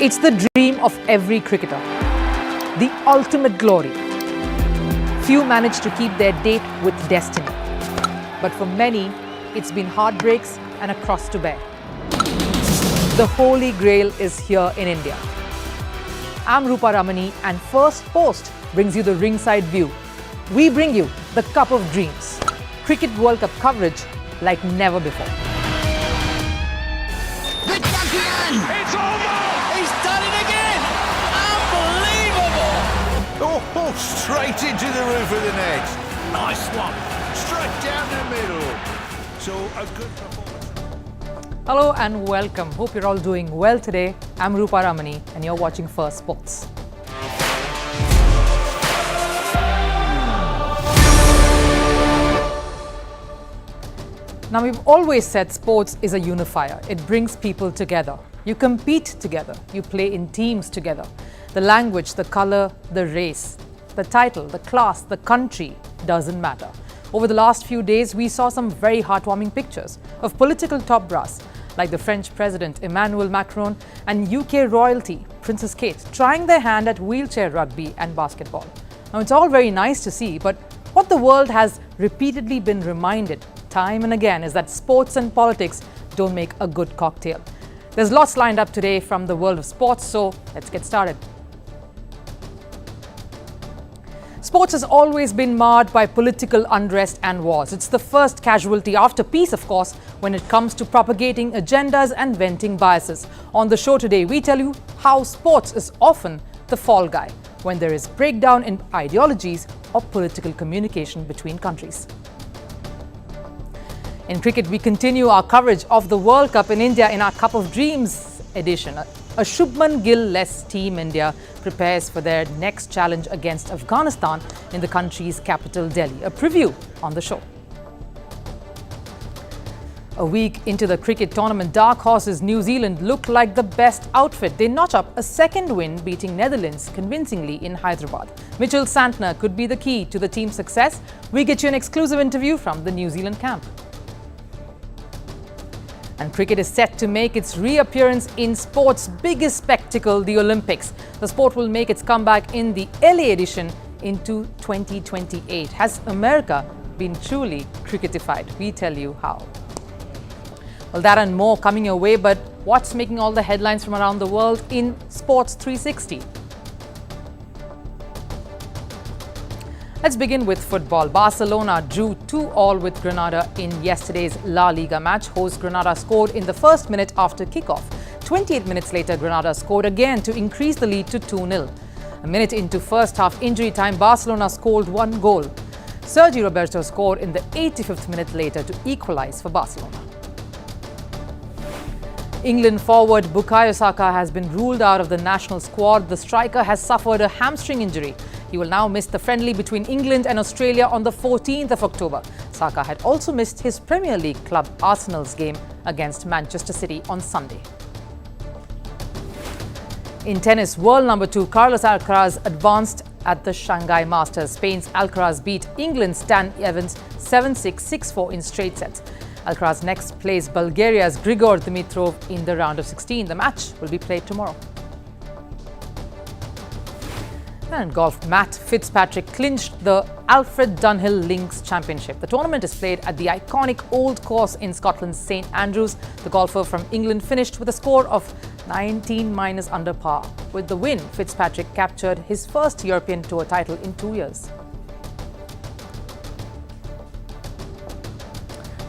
It's the dream of every cricketer, the ultimate glory. Few manage to keep their date with destiny. But for many, it's been heartbreaks and a cross to bear. The Holy Grail is here in India. I'm Rupha Ramani and Firstpost brings you the ringside view. We bring you the Cup of Dreams. Cricket World Cup coverage like never before. The champion! It's over! He's done it again! Unbelievable! Oh, straight into the roof of the net. Nice one. Straight down the middle. So a good performance. Hello and welcome. Hope you're all doing well today. I'm Rupha Ramani and you're watching Firstpost. Now, we've always said sports is a unifier. It brings people together. You compete together. You play in teams together. The language, the color, the race, the title, the class, the country doesn't matter. Over the last few days, we saw some very heartwarming pictures of political top brass like the French President Emmanuel Macron and UK royalty Princess Kate trying their hand at wheelchair rugby and basketball. Now, it's all very nice to see, but what the world has repeatedly been reminded time and again is that sports and politics don't make a good cocktail. There's lots lined up today from the world of sports, so let's get started. Sports has always been marred by political unrest and wars. It's the first casualty after peace, of course, when it comes to propagating agendas and venting biases. On the show today, we tell you how sports is often the fall guy when there is breakdown in ideologies or political communication between countries. In cricket, we continue our coverage of the World Cup in India in our Cup of Dreams edition. A Shubman Gill-less Team India prepares for their next challenge against Afghanistan in the country's capital, Delhi. A preview on the show. A week into the cricket tournament, dark horses New Zealand look like the best outfit. They notch up a second win, beating Netherlands convincingly in Hyderabad. Mitchell Santner could be the key to the team's success. We get you an exclusive interview from the New Zealand camp. And cricket is set to make its reappearance in sport's biggest spectacle, the Olympics. The sport will make its comeback in the LA edition into 2028. Has America been truly cricketified? We tell you how. Well, that and more coming your way, but what's making all the headlines from around the world in Sports 360? Let's begin with football. Barcelona drew 2-2 with Granada in yesterday's La Liga match. Host Granada scored in the first minute after kickoff. 28 minutes later, Granada scored again to increase the lead to 2-0. A minute into first half injury time, Barcelona scored one goal. Sergi Roberto scored in the 85th minute later to equalize for Barcelona. England forward Bukayo Saka has been ruled out of the national squad. The striker has suffered a hamstring injury. He will now miss the friendly between England and Australia on the 14th of October. Saka had also missed his Premier League club Arsenal's game against Manchester City on Sunday. In tennis, world number 2 Carlos Alcaraz advanced at the Shanghai Masters. Spain's Alcaraz beat England's Dan Evans 7-6, 6-4 in straight sets. Alcaraz next plays Bulgaria's Grigor Dimitrov in the round of 16. The match will be played tomorrow. And golf, Matt Fitzpatrick clinched the Alfred Dunhill Links Championship. The tournament is played at the iconic Old Course in Scotland's St Andrews. The golfer from England finished with a score of 19 minus under par. With the win, Fitzpatrick captured his first European Tour title in 2 years.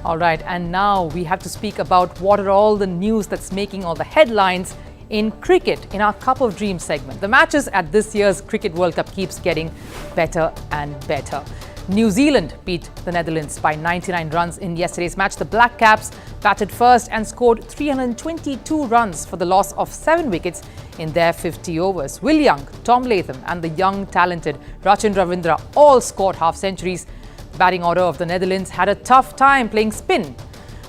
All right, and now we have to speak about what are all the news that's making all the headlines in cricket in our Cup of Dreams segment. The matches at this year's Cricket World Cup keeps getting better and better. New Zealand beat the Netherlands by 99 runs in yesterday's match. The Black Caps batted first and scored 322 runs for the loss of 7 wickets in their 50 overs. Will Young, Tom Latham and the young talented Rachin Ravindra all scored half centuries. The batting order of the Netherlands had a tough time playing spin.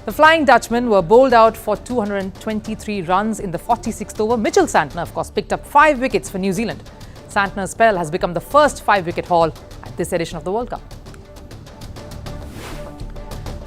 The Flying Dutchmen were bowled out for 223 runs in the 46th over. Mitchell Santner, of course, picked up 5 wickets for New Zealand. Santner's spell has become the first 5-wicket haul at this edition of the World Cup.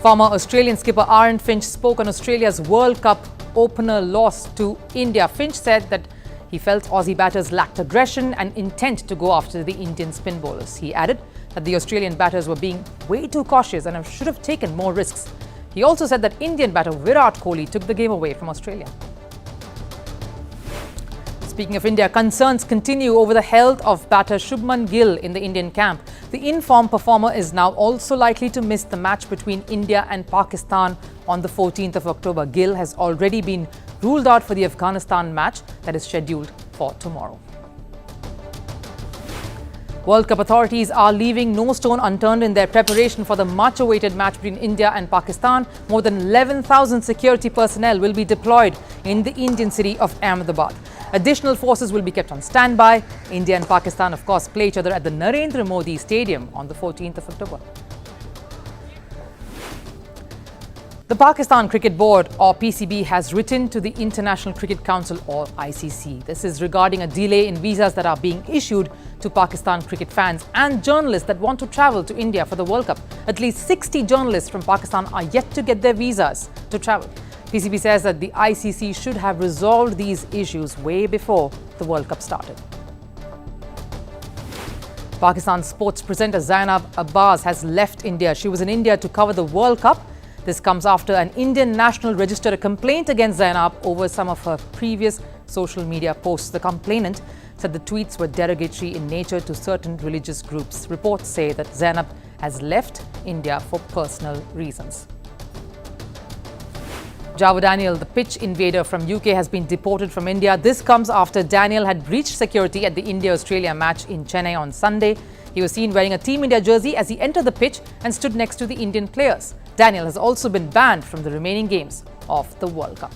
Former Australian skipper Aaron Finch spoke on Australia's World Cup opener loss to India. Finch said that He felt Aussie batters lacked aggression and intent to go after the Indian spin bowlers. He added that the Australian batters were being way too cautious and should have taken more risks. He also said that Indian batter Virat Kohli took the game away from Australia. Speaking of India, concerns continue over the health of batter Shubman Gill in the Indian camp. The in-form performer is now also likely to miss the match between India and Pakistan on the 14th of October. Gill has already been ruled out for the Afghanistan match that is scheduled for tomorrow. World Cup authorities are leaving no stone unturned in their preparation for the much-awaited match between India and Pakistan. More than 11,000 security personnel will be deployed in the Indian city of Ahmedabad. Additional forces will be kept on standby. India and Pakistan, of course, play each other at the Narendra Modi Stadium on the 14th of October. The Pakistan Cricket Board, or PCB, has written to the International Cricket Council, or ICC. This is regarding a delay in visas that are being issued to Pakistan cricket fans and journalists that want to travel to India for the World Cup. At least 60 journalists from Pakistan are yet to get their visas to travel. PCB says that the ICC should have resolved these issues way before the World Cup started. Pakistan sports presenter Zainab Abbas has left India. She was in India to cover the World Cup. This comes after an Indian national registered a complaint against Zainab over some of her previous social media posts. The complainant said the tweets were derogatory in nature to certain religious groups. Reports say that Zainab has left India for personal reasons. Java Daniel, the pitch invader from UK, has been deported from India. This comes after Daniel had breached security at the India-Australia match in Chennai on Sunday. He was seen wearing a Team India jersey as he entered the pitch and stood next to the Indian players. Daniel has also been banned from the remaining games of the World Cup.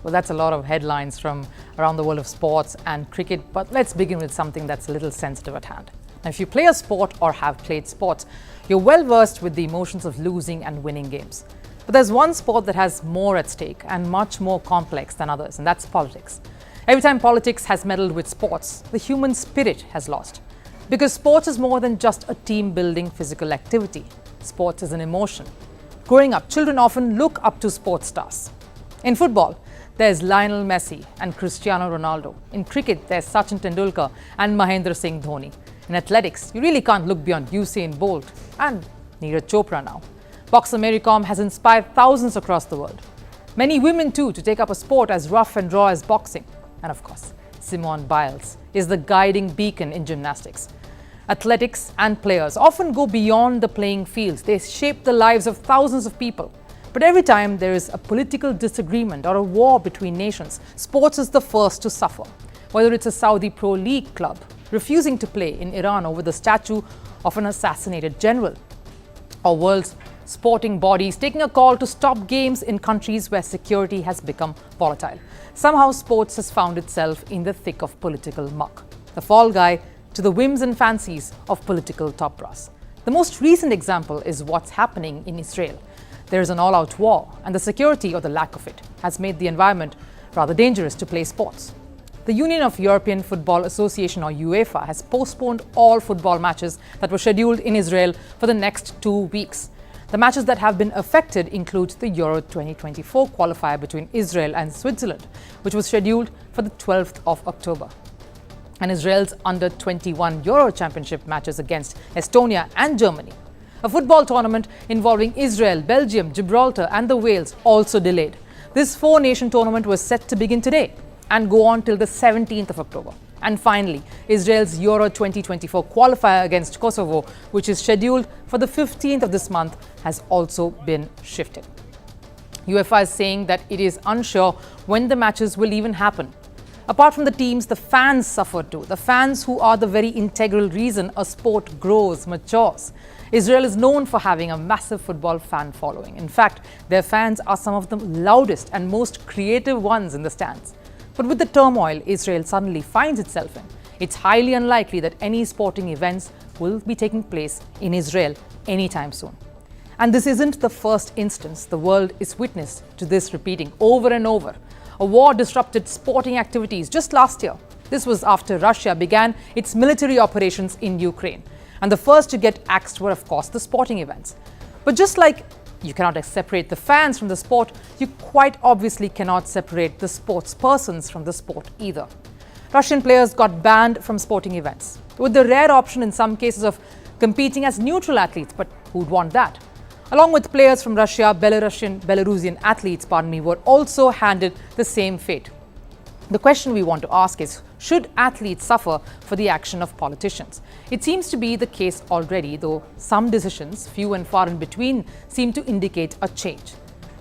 Well, that's a lot of headlines from around the world of sports and cricket, but let's begin with something that's a little sensitive at hand. Now, if you play a sport or have played sports, you're well versed with the emotions of losing and winning games. But there's one sport that has more at stake and much more complex than others, and that's politics. Every time politics has meddled with sports, the human spirit has lost. Because sports is more than just a team-building physical activity. Sports is an emotion. Growing up, children often look up to sports stars. In football, there's Lionel Messi and Cristiano Ronaldo. In cricket, there's Sachin Tendulkar and Mahendra Singh Dhoni. In athletics, you really can't look beyond Usain Bolt and Neeraj Chopra now. Boxer Mary Kom has inspired thousands across the world. Many women too to take up a sport as rough and raw as boxing. And of course, Simone Biles is the guiding beacon in gymnastics. Athletics and players often go beyond the playing fields. They shape the lives of thousands of people. But every time there is a political disagreement or a war between nations, sports is the first to suffer. Whether it's a Saudi Pro League club refusing to play in Iran over the statue of an assassinated general, or world's sporting bodies taking a call to stop games in countries where security has become volatile. Somehow sports has found itself in the thick of political muck, the fall guy to the whims and fancies of political top brass. The most recent example is what's happening in Israel. There is an all-out war, and the security, or the lack of it, has made the environment rather dangerous to play sports. The Union of European Football Association, or UEFA, has postponed all football matches that were scheduled in Israel for the next 2 weeks. The matches that have been affected include the Euro 2024 qualifier between Israel and Switzerland, which was scheduled for the 12th of October. And Israel's Under-21 Euro Championship matches against Estonia and Germany. A football tournament involving Israel, Belgium, Gibraltar and the Wales also delayed. This 4-nation tournament was set to begin today and go on till the 17th of October. And finally, Israel's Euro 2024 qualifier against Kosovo, which is scheduled for the 15th of this month, has also been shifted. UEFA is saying that it is unsure when the matches will even happen. Apart from the teams, the fans suffer too. The fans who are the very integral reason a sport grows, matures. Israel is known for having a massive football fan following. In fact, their fans are some of the loudest and most creative ones in the stands. But with the turmoil Israel suddenly finds itself in, it's highly unlikely that any sporting events will be taking place in Israel anytime soon. And this isn't the first instance the world is witness to this repeating over and over. A war disrupted sporting activities just last year. This was after Russia began its military operations in Ukraine. And the first to get axed were, of course, the sporting events. But just like you cannot separate the fans from the sport, you quite obviously cannot separate the sports persons from the sport either. Russian players got banned from sporting events, with the rare option in some cases of competing as neutral athletes, but who'd want that? Along with players from Russia, Belarusian athletes, were also handed the same fate. The question we want to ask is, should athletes suffer for the action of politicians? It seems to be the case already, though some decisions, few and far in between, seem to indicate a change.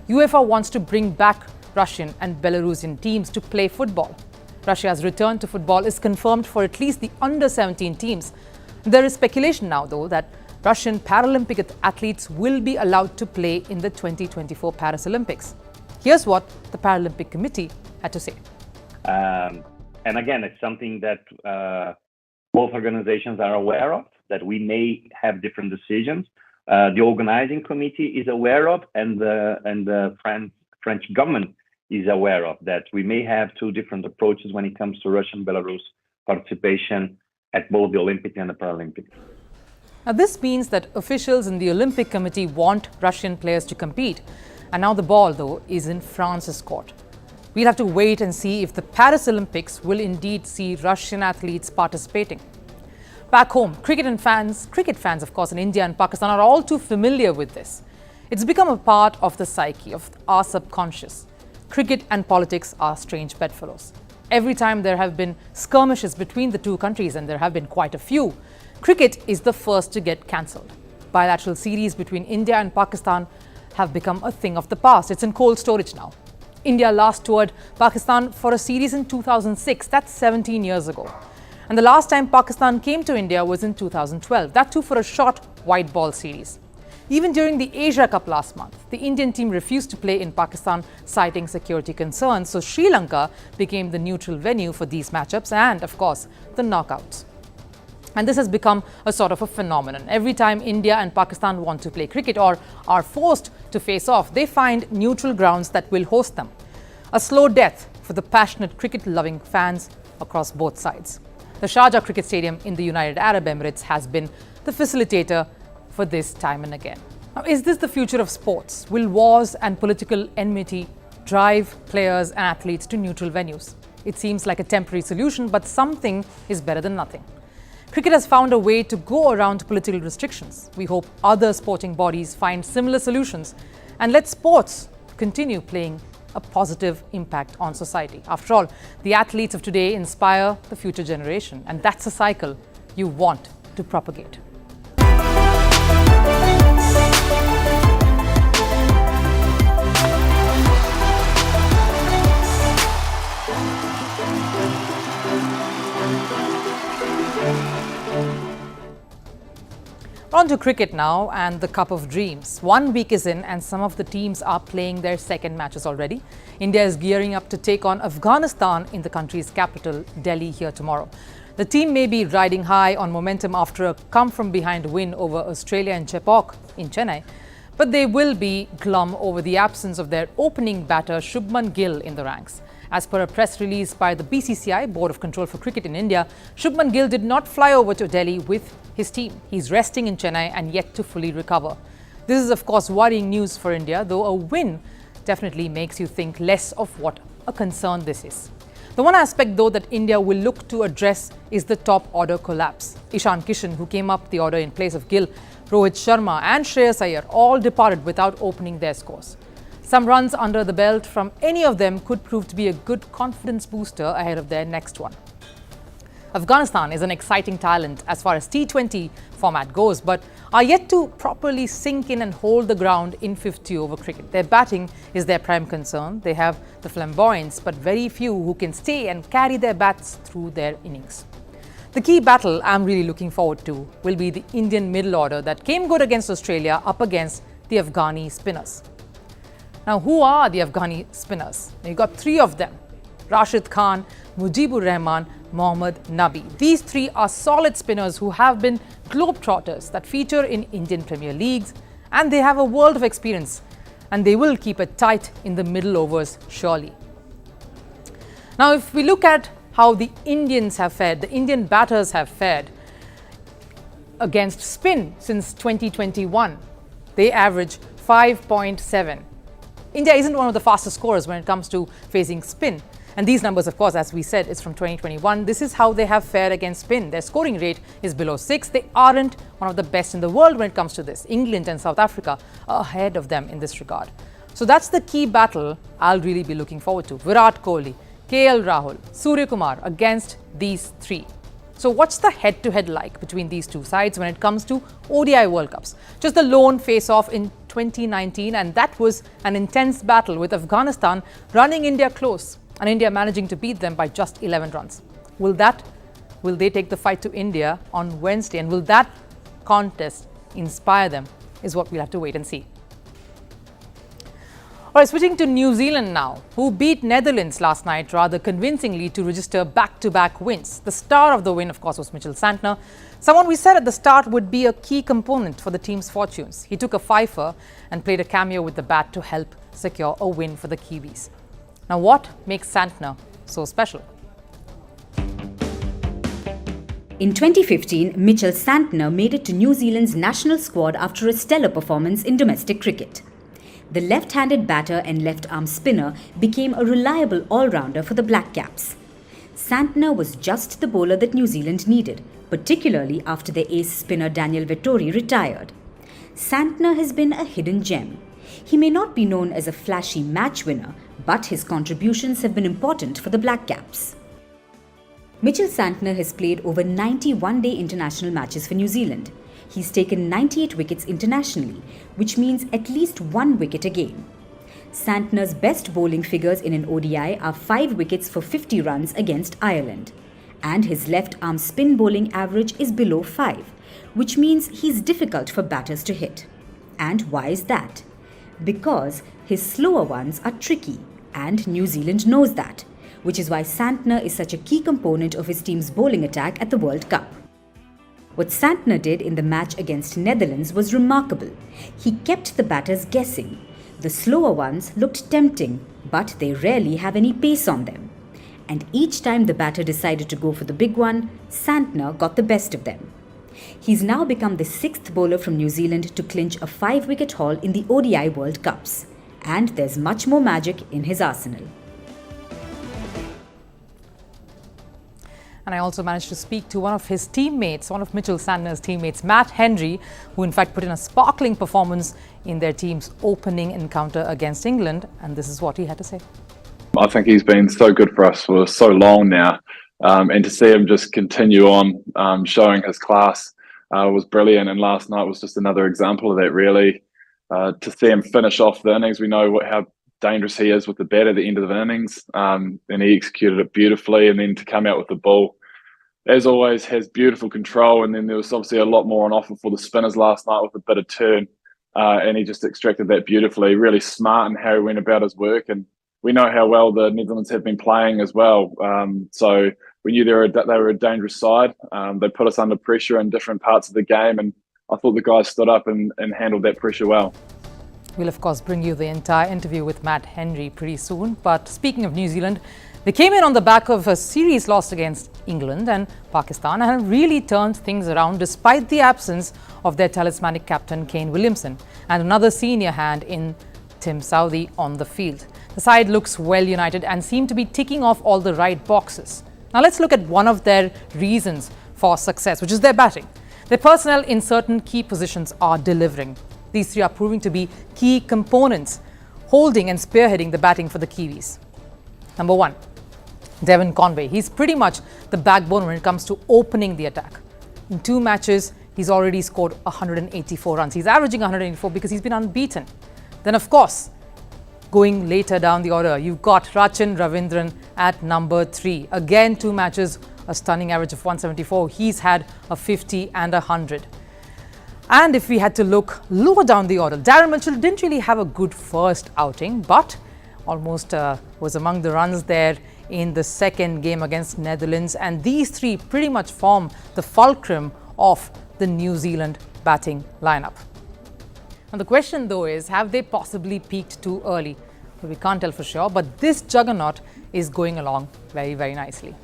UEFA wants to bring back Russian and Belarusian teams to play football. Russia's return to football is confirmed for at least the under-17 teams. There is speculation now, though, that Russian Paralympic athletes will be allowed to play in the 2024 Paris Olympics. Here's what the Paralympic Committee had to say. And again, it's something that both organizations are aware of, that we may have different decisions. The organizing committee is aware of, and the French government is aware of, that we may have two different approaches when it comes to Russian Belarus participation at both the Olympic and the Paralympics. Now, this means that officials in the Olympic Committee want Russian players to compete. And now the ball, though, is in France's court. We'll have to wait and see if the Paris Olympics will indeed see Russian athletes participating. Back home, cricket fans, of course, in India and Pakistan are all too familiar with this. It's become a part of the psyche, of our subconscious. Cricket and politics are strange bedfellows. Every time there have been skirmishes between the two countries, and there have been quite a few, cricket is the first to get cancelled. Bilateral series between India and Pakistan have become a thing of the past. It's in cold storage now. India last toured Pakistan for a series in 2006. That's 17 years ago. And the last time Pakistan came to India was in 2012. That too for a short white ball series. Even during the Asia Cup last month, the Indian team refused to play in Pakistan, citing security concerns. So Sri Lanka became the neutral venue for these matchups and, of course, the knockouts. And this has become a sort of a phenomenon. Every time India and Pakistan want to play cricket or are forced to face off, they find neutral grounds that will host them. A slow death for the passionate cricket-loving fans across both sides. The Sharjah Cricket Stadium in the United Arab Emirates has been the facilitator for this time and again. Now, is this the future of sports? Will wars and political enmity drive players and athletes to neutral venues? It seems like a temporary solution, but something is better than nothing. Cricket has found a way to go around political restrictions. We hope other sporting bodies find similar solutions and let sports continue playing a positive impact on society. After all, the athletes of today inspire the future generation, and that's a cycle you want to propagate. On to cricket now and the Cup of Dreams. 1 week is in and some of the teams are playing their second matches already. India is gearing up to take on Afghanistan in the country's capital, Delhi, here tomorrow. The team may be riding high on momentum after a come-from-behind win over Australia and Chepauk in Chennai, but they will be glum over the absence of their opening batter Shubman Gill in the ranks. As per a press release by the BCCI, Board of Control for Cricket in India, Shubman Gill did not fly over to Delhi with his team. He's resting in Chennai and yet to fully recover. This is, of course, worrying news for India, though a win definitely makes you think less of what a concern this is. The one aspect, though, that India will look to address is the top order collapse. Ishan Kishan, who came up the order in place of Gill, Rohit Sharma and Shreyas Iyer all departed without opening their scores. Some runs under the belt from any of them could prove to be a good confidence booster ahead of their next one. Afghanistan is an exciting talent as far as T20 format goes, but are yet to properly sink in and hold the ground in 50 over cricket. Their batting is their prime concern. They have the flamboyance, but very few who can stay and carry their bats through their innings. The key battle I'm really looking forward to will be the Indian middle order that came good against Australia up against the Afghani spinners. Now, who are the Afghani spinners? You've got three of them: Rashid Khan, Mujibur Rahman, Mohammad Nabi. These three are solid spinners who have been globetrotters that feature in Indian Premier Leagues, and they have a world of experience, and they will keep it tight in the middle overs surely. Now, if we look at how the Indians have fared, the Indian batters have fared against spin since 2021, they average 5.7. India isn't one of the fastest scorers when it comes to facing spin. And these numbers, of course, as we said, is from 2021. This is how they have fared against spin. Their scoring rate is below 6. They aren't one of the best in the world when it comes to this. England and South Africa are ahead of them in this regard. So that's the key battle I'll really be looking forward to. Virat Kohli, KL Rahul, Surya Kumar against these three. So what's the head-to-head like between these two sides when it comes to ODI World Cups? Just the lone face-off in 2019, and that was an intense battle with Afghanistan running India close and India managing to beat them by just 11 runs. Will they take the fight to India on Wednesday, and will that contest inspire them is what we'll have to wait and see. All right, switching to New Zealand now, who beat Netherlands last night rather convincingly to register back-to-back wins. The star of the win, of course, was Mitchell Santner, someone we said at the start would be a key component for the team's fortunes. He took a fifer and played a cameo with the bat to help secure a win for the Kiwis. Now, what makes Santner so special? In 2015, Mitchell Santner made it to New Zealand's national squad after a stellar performance in domestic cricket. The left-handed batter and left-arm spinner became a reliable all-rounder for the Black Caps. Santner was just the bowler that New Zealand needed, particularly after their ace spinner Daniel Vettori retired. Santner has been a hidden gem. He may not be known as a flashy match winner, but his contributions have been important for the Black Caps. Mitchell Santner has played over 90 one-day international matches for New Zealand. He's taken 98 wickets internationally, which means at least 1 wicket a game. Santner's best bowling figures in an ODI are 5 wickets for 50 runs against Ireland. And his left-arm spin bowling average is below 5, which means he's difficult for batters to hit. And why is that? Because his slower ones are tricky, and New Zealand knows that, which is why Santner is such a key component of his team's bowling attack at the World Cup. What Santner did in the match against Netherlands was remarkable. He kept the batters guessing. The slower ones looked tempting, but they rarely have any pace on them. And each time the batter decided to go for the big one, Santner got the best of them. He's now become the 6th bowler from New Zealand to clinch a 5-wicket haul in the ODI World Cups. And there's much more magic in his arsenal. And I also managed to speak to one of his teammates, one of Mitchell Santner's teammates, Matt Henry, who in fact put in a sparkling performance in their team's opening encounter against England. And this is what he had to say. I think he's been so good for us for so long now. And to see him just continue on showing his class was brilliant. And last night was just another example of that, really. To see him finish off the innings, we know how dangerous he is with the bat at the end of the innings, and he executed it beautifully. And then to come out with the ball, as always, has beautiful control. And then there was obviously a lot more on offer for the spinners last night with a bit of turn, and he just extracted that beautifully. Really smart in how he went about his work, and we know how well the Netherlands have been playing as well. So we knew they were a dangerous side. They put us under pressure in different parts of the game, and I thought the guys stood up and handled that pressure well. We'll, of course, bring you the entire interview with Matt Henry pretty soon. But speaking of New Zealand, they came in on the back of a series loss against England and Pakistan and have really turned things around despite the absence of their talismanic captain Kane Williamson and another senior hand in Tim Southee on the field. The side looks well united and seem to be ticking off all the right boxes. Now let's look at one of their reasons for success, which is their batting. Their personnel in certain key positions are delivering. These three are proving to be key components, holding and spearheading the batting for the Kiwis. Number 1, Devon Conway. He's pretty much the backbone when it comes to opening the attack. In 2 matches, he's already scored 184 runs. He's averaging 184 because he's been unbeaten. Then, of course, going later down the order, you've got Rachin Ravindran at number 3. Again, 2 matches, a stunning average of 174. He's had a 50 and 100. And if we had to look lower down the order, Darren Mitchell didn't really have a good first outing, but almost was among the runs there in the second game against Netherlands. And these three pretty much form the fulcrum of the New Zealand batting lineup. And the question, though, is have they possibly peaked too early? Well, we can't tell for sure, but this juggernaut is going along very, very nicely.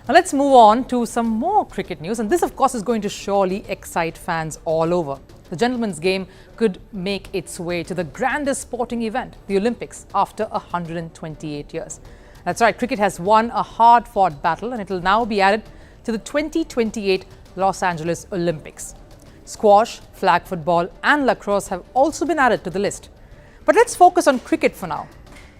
Now let's move on to some more cricket news, and this of course is going to surely excite fans all over. The gentlemen's game could make its way to the grandest sporting event, the Olympics, after 128 years. That's right, cricket has won a hard-fought battle and it will now be added to the 2028 Los Angeles Olympics. Squash, flag football and lacrosse have also been added to the list. But let's focus on cricket for now.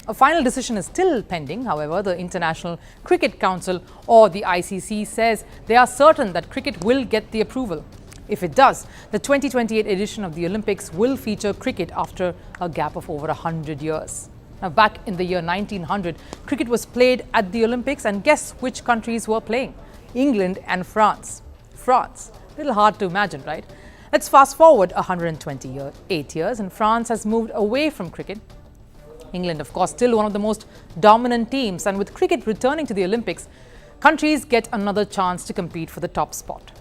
A final decision is still pending. However, the International Cricket Council, or the ICC, says they are certain that cricket will get the approval. If it does, the 2028 edition of the Olympics will feature cricket after a gap of over 100 years. Now, back in the year 1900, cricket was played at the Olympics, and guess which countries were playing? England and France. France. A little hard to imagine, right? Let's fast forward 128 years, and France has moved away from cricket. England, of course, still one of the most dominant teams, and with cricket returning to the Olympics, countries get another chance to compete for the top spot.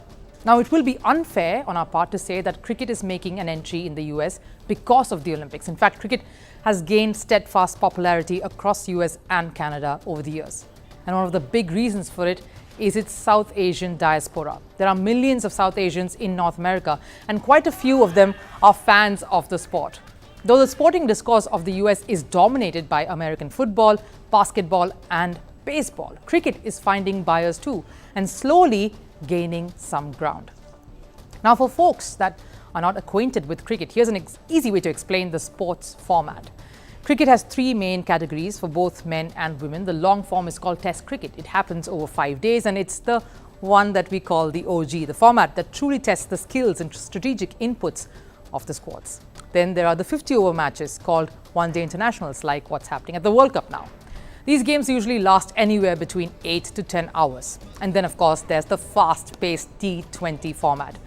Now, it will be unfair on our part to say that cricket is making an entry in the US because of the Olympics. In fact, cricket has gained steadfast popularity across US and Canada over the years. And one of the big reasons for it is its South Asian diaspora. There are millions of South Asians in North America, and quite a few of them are fans of the sport. Though the sporting discourse of the US is dominated by American football, basketball and baseball, cricket is finding buyers too and slowly gaining some ground. Now, for folks that are not acquainted with cricket, here's an easy way to explain the sport's format. Cricket has three main categories for both men and women. The long form is called Test cricket. It happens over 5 days, and it's the one that we call the OG, the format that truly tests the skills and strategic inputs of the squads. Then there are the 50-over matches called one-day internationals, like what's happening at the World Cup now. These games usually last anywhere between 8 to 10 hours. And then, of course, there's the fast-paced T20 format,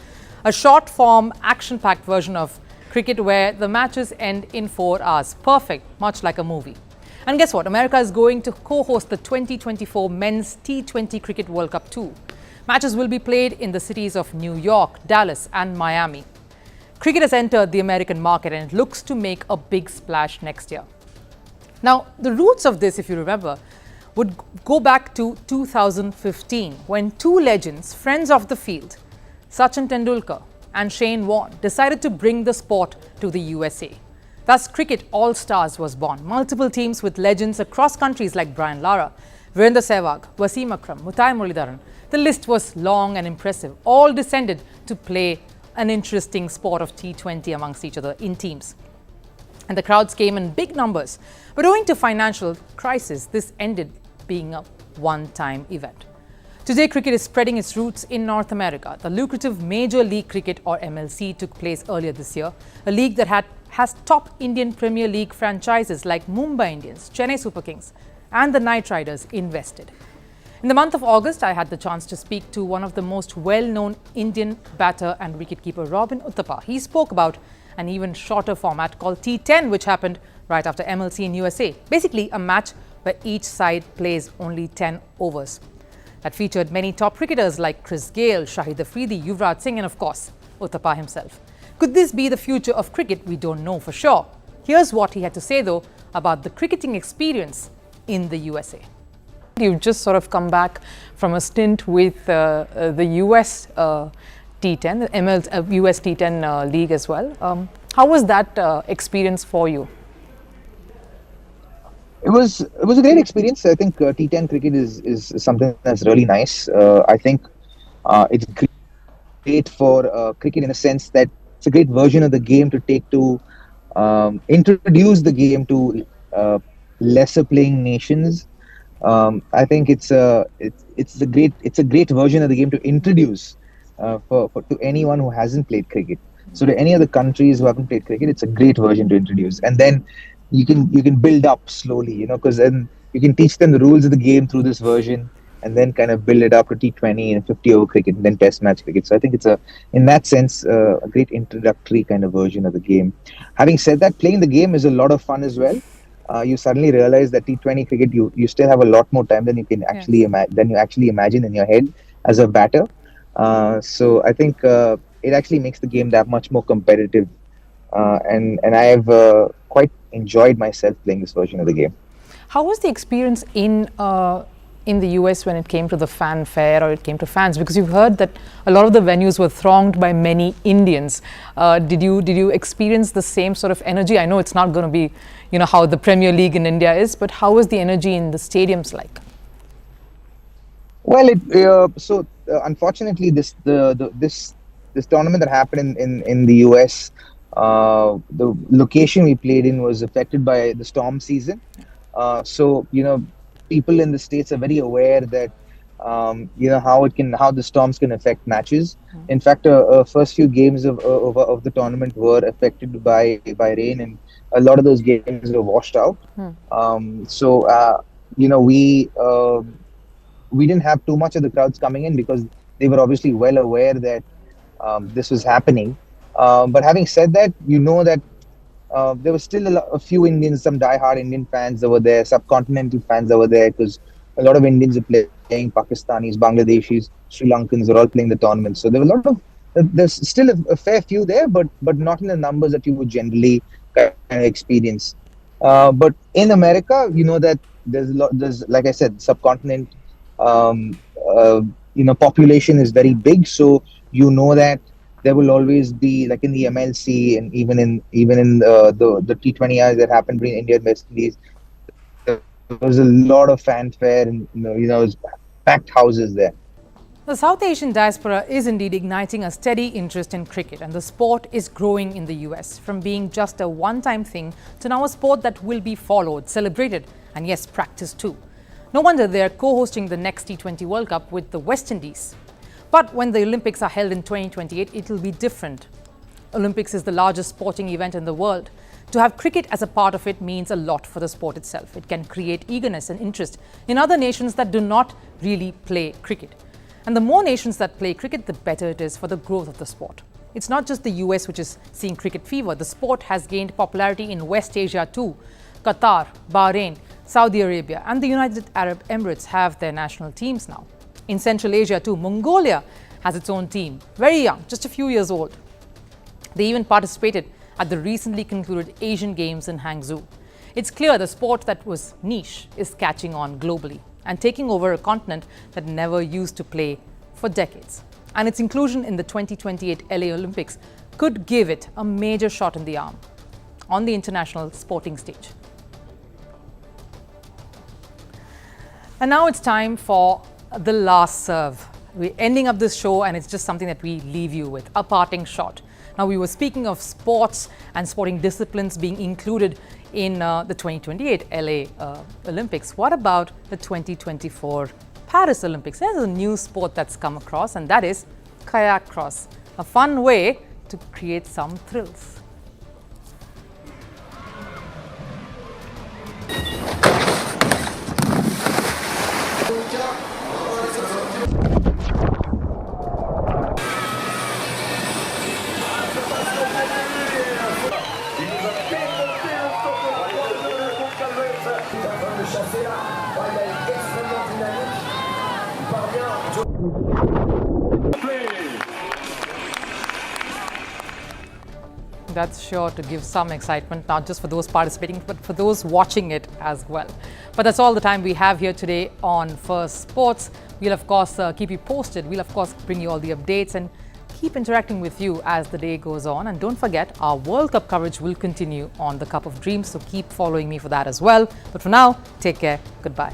a short-form, action-packed version of cricket where the matches end in 4 hours. Perfect, much like a movie. And guess what? America is going to co-host the 2024 Men's T20 Cricket World Cup too. Matches will be played in the cities of New York, Dallas and Miami. Cricket has entered the American market and it looks to make a big splash next year. Now, the roots of this, if you remember, would go back to 2015 when two legends, friends of the field, Sachin Tendulkar and Shane Warne, decided to bring the sport to the USA. Thus, Cricket All-Stars was born. Multiple teams with legends across countries like Brian Lara, Virender Sehwag, Wasim Akram, Mutai Muralidharan. The list was long and impressive, all descended to play an interesting sport of T20 amongst each other in teams. And the crowds came in big numbers. But owing to financial crisis, this ended being a one-time event. Today, cricket is spreading its roots in North America. The lucrative Major League Cricket, or MLC, took place earlier this year, a league that has top Indian Premier League franchises like Mumbai Indians, Chennai Super Kings and the Knight Riders invested. In the month of August, I had the chance to speak to one of the most well-known Indian batter and wicketkeeper, Robin Uthappa. He spoke about an even shorter format called T10, which happened right after MLC in USA. Basically, a match where each side plays only 10 overs. That featured many top cricketers like Chris Gayle, Shahid Afridi, Yuvraj Singh and, of course, Uthappa himself. Could this be the future of cricket? We don't know for sure. Here's what he had to say, though, about the cricketing experience in the USA. You've just sort of come back from a stint with the US T10, the US T10 League as well. How was that experience for you? It was a great experience. I think T10 cricket is something that's really nice. I think it's great for cricket in a sense that it's a great version of the game to take to introduce the game to lesser playing nations. I think it's a great version of the game to introduce to anyone who hasn't played cricket. So to any other countries who haven't played cricket, it's a great version to introduce. And then you can build up slowly, because then you can teach them the rules of the game through this version, and then kind of build it up to T20 and 50-over cricket and then Test match cricket. So I think it's in that sense, a great introductory kind of version of the game. Having said that, playing the game is a lot of fun as well. You suddenly realize that T20 cricket, you still have a lot more time than you can actually imagine in your head as a batter. So I think it actually makes the game that much more competitive. And I have quite enjoyed myself playing this version of the game. How was the experience in in the US when it came to the fanfare or it came to fans? Because you've heard that a lot of the venues were thronged by many Indians. Did you experience the same sort of energy? I know it's not going to be, how the Premier League in India is, but how was the energy in the stadiums like? Well, unfortunately, this tournament that happened in the US, the location we played in was affected by the storm season. People in the States are very aware that how the storms can affect matches. In fact, first few games of the tournament were affected by rain, and a lot of those games were washed out. We didn't have too much of the crowds coming in because they were obviously well aware that this was happening. But having said that, that there were still a few Indians, some die-hard Indian fans that were there, subcontinental fans that were there, because a lot of Indians are playing, Pakistanis, Bangladeshis, Sri Lankans are all playing the tournament. So there were there's still a fair few there, but not in the numbers that you would generally kind of experience. But in America, that there's like I said, subcontinent, population is very big. So that there will always be, like in the MLC and even in the T20Is that happened between India and West Indies, there was a lot of fanfare and packed houses there. The South Asian diaspora is indeed igniting a steady interest in cricket, and the sport is growing in the US, from being just a one-time thing to now a sport that will be followed, celebrated, and yes, practiced too. No wonder they're co-hosting the next T20 World Cup with the West Indies. But when the Olympics are held in 2028, it will be different. Olympics is the largest sporting event in the world. To have cricket as a part of it means a lot for the sport itself. It can create eagerness and interest in other nations that do not really play cricket. And the more nations that play cricket, the better it is for the growth of the sport. It's not just the US which is seeing cricket fever. The sport has gained popularity in West Asia too. Qatar, Bahrain, Saudi Arabia and the United Arab Emirates have their national teams now. In Central Asia too, Mongolia has its own team, very young, just a few years old. They even participated at the recently concluded Asian Games in Hangzhou. It's clear the sport that was niche is catching on globally and taking over a continent that never used to play for decades. And its inclusion in the 2028 LA Olympics could give it a major shot in the arm on the international sporting stage. And now it's time for the last serve. We're ending up this show, and it's just something that we leave you with, a parting shot. Now, we were speaking of sports and sporting disciplines being included in the 2028 LA Olympics. What about the 2024 Paris Olympics? There's a new sport that's come across, and that is kayak cross, a fun way to create some thrills. That's sure to give some excitement, not just for those participating, but for those watching it as well. But that's all the time we have here today on Firstpost. We'll of course keep you posted. We'll of course bring you all the updates and keep interacting with you as the day goes on. And don't forget, our World Cup coverage will continue on the Cup of Dreams, so keep following me for that as well. But for now, take care. Goodbye.